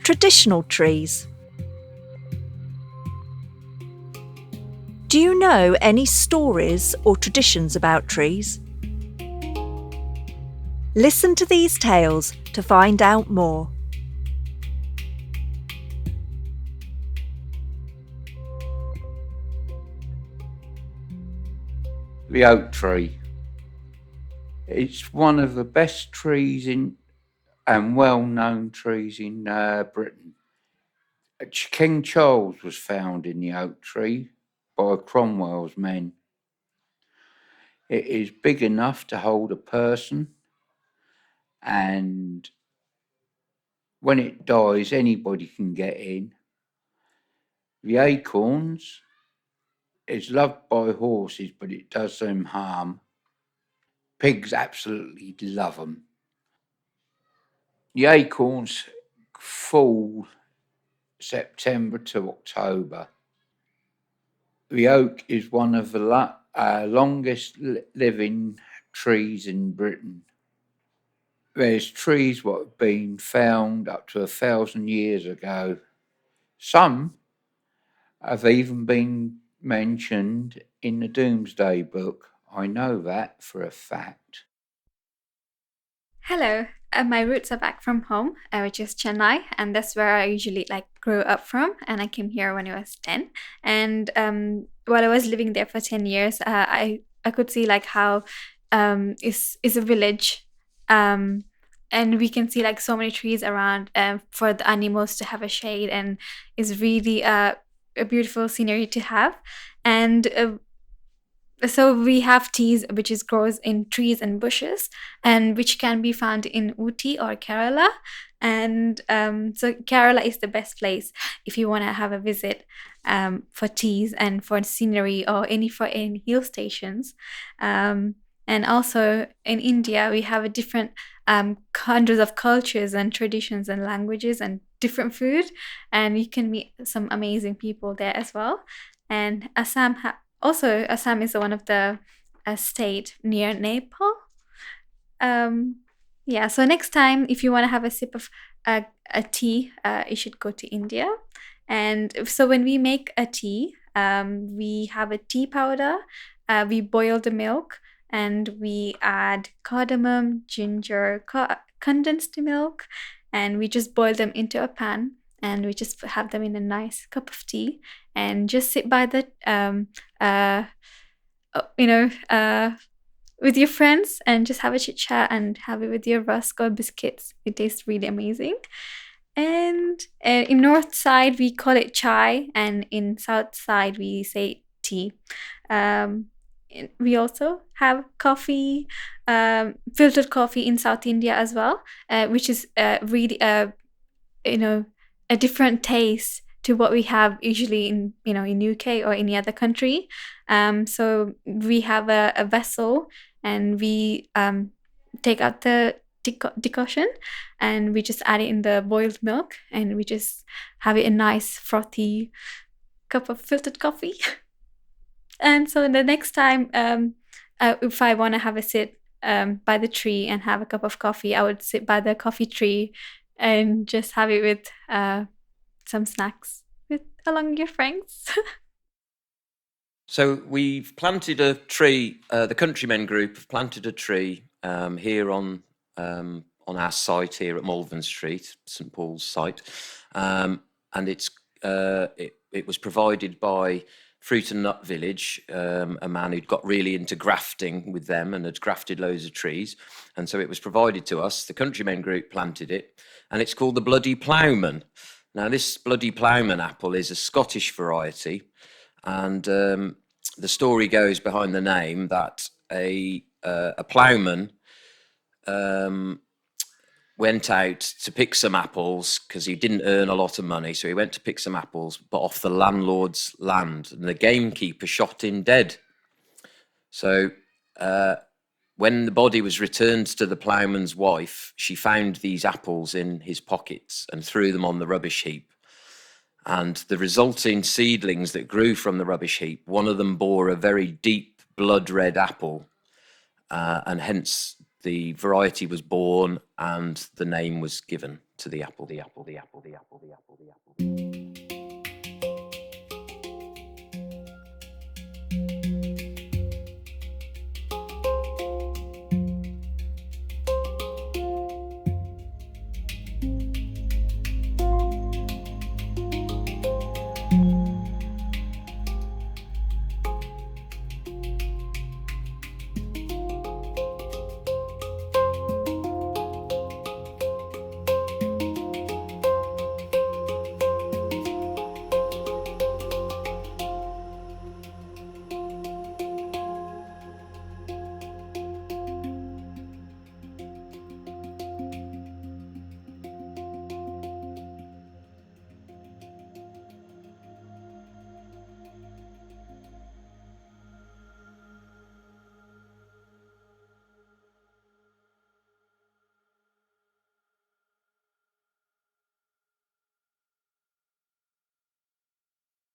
Traditional trees. Do you know any stories or traditions about trees? Listen to these tales to find out more. The oak tree. It's one of the best trees and well-known trees in Britain. King Charles was found in the oak tree by Cromwell's men. It is big enough to hold a person, and when it dies, anybody can get in. The acorns is loved by horses, but it does them harm. Pigs absolutely love them. The acorns fall September to October. The oak is one of the longest living trees in Britain. There's trees what have been found up to 1,000 years ago. Some have even been mentioned in the Doomsday Book. I know that for a fact. Hello, my roots are back from home, which is Chennai, and that's where I usually grew up from. And I came here when I was 10. And while I was living there for 10 years, I could see how is a village, and we can see so many trees around for the animals to have a shade, and is really a beautiful scenery to have. And so we have teas which is grows in trees and bushes, and which can be found in Uti or Kerala. And so Kerala is the best place if you want to have a visit for teas and for scenery, or any hill stations. And also in India, we have a different hundreds of cultures and traditions and languages and different food, and you can meet some amazing people there as well. And Assam is one of the state near Nepal. Um, yeah, so next time, if you want to have a sip of a tea, you should go to India. And so when we make a tea, we have a tea powder. We boil the milk, and we add cardamom, ginger, condensed milk, and we just boil them into a pan, and we just have them in a nice cup of tea, and just sit by the you know with your friends, and just have a chit chat and have it with your rusk or biscuits. It tastes really amazing. And in north side we call it chai, and in south side we say tea. um, we also have coffee, filtered coffee in South India as well, which is really a different taste to what we have usually in UK or any other country. So we have a vessel, and we take out the decoction, and we just add it in the boiled milk, and we just have it a nice frothy cup of filtered coffee. And so the next time, if I want to have a sit by the tree and have a cup of coffee, I would sit by the coffee tree and just have it with some snacks with along your friends. So we've planted a tree. The Countrymen Group have planted a tree here on our site here at Malvern Street, St Paul's site, and it was provided by Fruit and Nut Village, a man who'd got really into grafting with them and had grafted loads of trees, and so it was provided to us. The Countrymen Group planted it, and it's called the Bloody Ploughman. Now, this Bloody Ploughman apple is a Scottish variety, and the story goes behind the name that a ploughman went out to pick some apples because he didn't earn a lot of money. So he went to pick some apples, but off the landlord's land, and the gamekeeper shot him dead. So when the body was returned to the ploughman's wife, she found these apples in his pockets and threw them on the rubbish heap. And the resulting seedlings that grew from the rubbish heap, one of them bore a very deep blood red apple, and hence the variety was born and the name was given to the apple.